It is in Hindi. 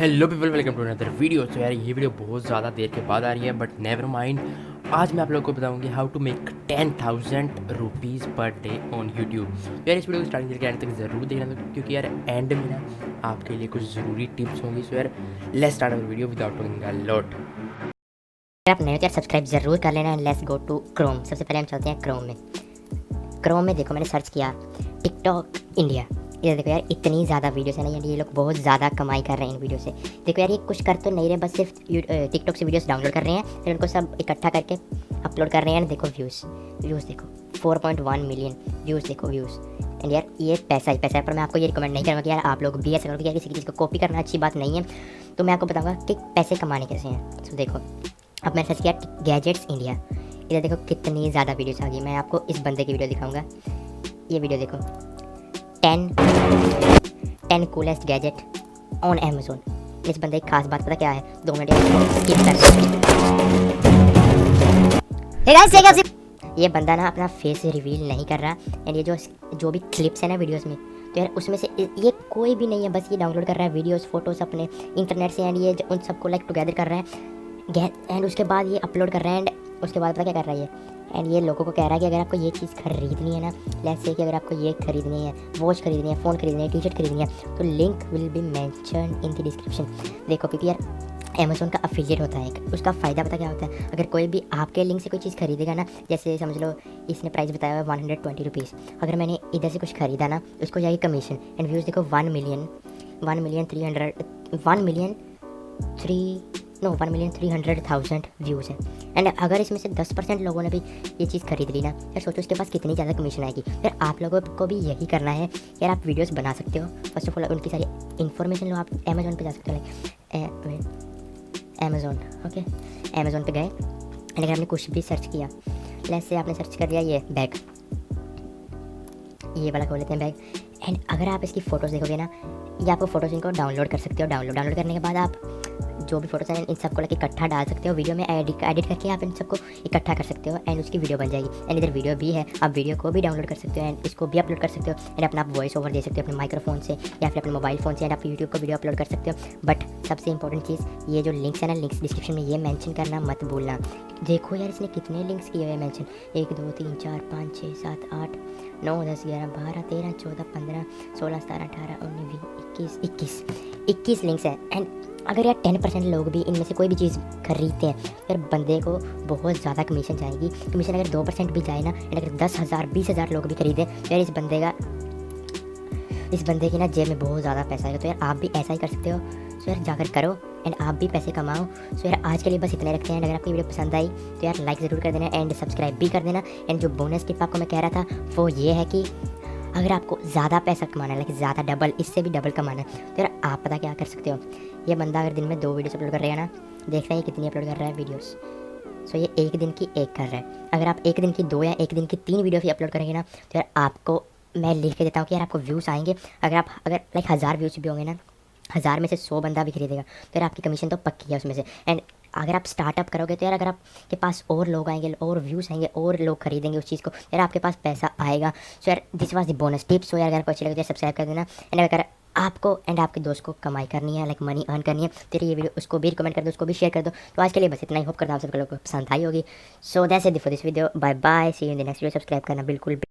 Hello people, welcome to another video. तो यार ये वीडियो बहुत ज़्यादा देर के बाद आ रही है, बट नेवर माइंड। आज मैं आप लोगों को बताऊंगी how to make 10,000 rupees per day on YouTube. तो यार इस वीडियो को स्टार्टिंग से एंड तक ज़रूर देखना, क्योंकि यार एंड में ना आपके लिए कुछ ज़रूरी टिप्स होंगी। सो यार let's start our video without talking a lot. अगर आप नए हो तो यार सब्सक्राइब जरूर कर लेना and let's go to Chrome. सबसे पहले हम चलते हैं क्रोम में। क्रोम में देखो मैंने सर्च किया टिकटॉक इंडिया। इधर देखो यार इतनी ज़्यादा वीडियोस है ना यार, ये लोग बहुत ज़्यादा कमाई कर रहे हैं इन वीडियो से। देखो यार ये कुछ कर तो नहीं रहे, बस सिर्फ टिकटॉक से वीडियोस डाउनलोड कर रहे हैं, फिर उनको सब इकट्ठा करके अपलोड कर रहे हैं। देखो व्यूज़ देखो 4.1 मिलियन व्यूज़, देखो व्यूज़। एंड यार ये पैसा ही पैसा है, पर मैं आपको ये रिकमेंड नहीं करूँगा कि यार आप लोग भी ऐसा करो, कि यार किसी की चीज़ को कॉपी करना अच्छी बात नहीं है। तो मैं आपको बताऊँगा कि पैसे कमाने कैसे हैं। तो देखो अब मैंने सर्च किया गैजेट्स इंडिया। इधर देखो कितनी ज़्यादा वीडियोस आ गई। मैं आपको इस बंदे की वीडियो दिखाऊंगा। ये वीडियो देखो 10 कूलेस्ट गैजेट ऑन अमेजोन। इस बंदे की खास बात पता क्या है, 2 मिनट स्किप कर। ये बंदा ना अपना फेस रिवील नहीं कर रहा, एंड ये जो भी क्लिप्स है ना वीडियोस में, तो यार उसमें से ये कोई भी नहीं है, बस ये डाउनलोड कर रहा है वीडियोस फोटोज़ अपने इंटरनेट से, एंड ये उन सबको लाइक टुगेदर कर रहा है एंड उसके बाद ये अपलोड कर रहा है। एंड उसके बाद पता क्या कर रहा है ये, एंड ये लोगों को कह रहा है कि अगर आपको ये चीज़ खरीदनी है ना, लेट्स से कि अगर आपको ये खरीदनी है, वॉच खरीदनी है, फ़ोन खरीदनी है, टी शर्ट खरीदनी है, तो link will be mention in the description. देखो क्योंकि यार अमेजोन का अफिलिएट होता है, उसका फ़ायदा पता क्या होता है, अगर कोई भी आपके लिंक से कोई चीज़ खरीदेगा ना, जैसे समझ लो इसने प्राइस बताया हुआ 120 रुपीज़, अगर मैंने इधर से कुछ खरीदा ना, उसको जाएगी कमीशन। एंड व्यूज़ देखो 1,300,000 व्यूज़ हैं। एंड अगर इसमें से 10% लोगों ने भी ये चीज़ खरीद ली ना, फिर सोचो उसके पास कितनी ज़्यादा कमीशन आएगी। फिर आप लोगों को भी यही करना है यार, आप वीडियोस बना सकते हो। फर्स्ट ऑफ ऑल उनकी सारी इन्फॉर्मेशन लो, आप अमेजोन पे जा सकते हो, लाइक अमेजोन। ओके, अमेजोन पे गए एंड अगर आपने कुछ भी सर्च किया, लेट्स से आपने सर्च कर दिया ये बैग, ये वाला खोल लेते हैं बैग। एंड अगर आप इसकी फ़ोटोज़ देखोगे ना, ये आपको फ़ोटोज़ इनको डाउनलोड कर सकते हो। डाउनलोड करने के बाद आप जो भी फोटोज़ हैं इन सबको लेके इकट्ठा डाल सकते हो, वीडियो में एडिट करके आप इन सबको इकट्ठा कर सकते हो, एंड उसकी वीडियो बन जाएगी। एंड इधर वीडियो भी है, आप वीडियो को भी डाउनलोड कर सकते हो एंड इसको भी अपलोड कर सकते हो, एंड अपना आप वॉइस ओवर दे सकते हो अपने माइक्रोफोन से या फिर अपने मोबाइल फ़ोन से, एंड आप यूट्यूब को वीडियो अपलोड कर सकते हो। बट सबसे इंपॉर्टेंट चीज़, ये जो लिंक्स है ना, लिंक्स डिस्क्रिप्शन में ये मेंशन करना मत भूलना। देखो यार इसने कितने लिंक्स किए हुए मेंशन, 1 2 3 4 5 6 7 8 9 10 11 12 13 14 15 16 17 18 19 20 21 लिंक्स हैं। एंड अगर यार 10% लोग भी इनमें से कोई भी चीज़ खरीदते हैं, फिर बंदे को बहुत ज़्यादा कमीशन जाएगी। कमीशन अगर 2% भी जाए ना, एंड अगर 10,000 20,000 लोग भी खरीदें, तो यार इस बंदे की ना जेब में बहुत ज़्यादा पैसा आएगा। तो यार आप भी ऐसा ही कर सकते हो। सो यार जाकर करो एंड आप भी पैसे कमाओ। सो यार आज के लिए बस इतने रखते हैं। अगर आपकी वीडियो पसंद आई तो यार लाइक ज़रूर कर देना एंड सब्सक्राइब भी कर देना। एंड जो बोनस टिप आपको मैं कह रहा था वो ये है कि अगर आपको ज़्यादा पैसा कमाना है, लाइक ज़्यादा डबल, इससे भी डबल कमाना है, तो यार आप पता क्या कर सकते हो। ये बंदा अगर दिन में 2 वीडियोस अपलोड कर रहा है ना, देख रहे हैं कितनी अपलोड कर रहा है वीडियोस। सो ये एक दिन की एक कर रहा है। अगर आप एक दिन की 2 या एक दिन की 3 वीडियो भी अपलोड करेंगे ना, तो यार आपको मैं लिख के देता हूँ कि यार आपको व्यूज़ आएंगे। अगर लाइक 1000 व्यूज़ भी होंगे ना, 1000 में से 100 बंदा भी खरीदेगा, तो यार आपकी कमीशन तो पक्की है उसमें से। एंड अगर आप स्टार्टअप करोगे तो यार अगर आपके पास और लोग आएंगे, और व्यूज़ आएंगे, और लोग खरीदेंगे उस चीज़ को, यार आपके पास पैसा आएगा। सो यार this was the bonus tips. So यार अगर आपको अच्छी लगे तो सब्सक्राइब कर देना। एंड अगर आपको एंड आपके दोस्त को कमाई करनी है, लाइक मनी अर्न करनी है, तो ये वीडियो उसको भी रिकमेंड कर दो, उसको भी शेयर कर दो। तो आज के लिए बस इतना ही। होप करता हूँ आप सब लोगों को पसंद आई होगी। So that's it for this video. Bye bye, see you in the next video. Subscribe करना बिल्कुल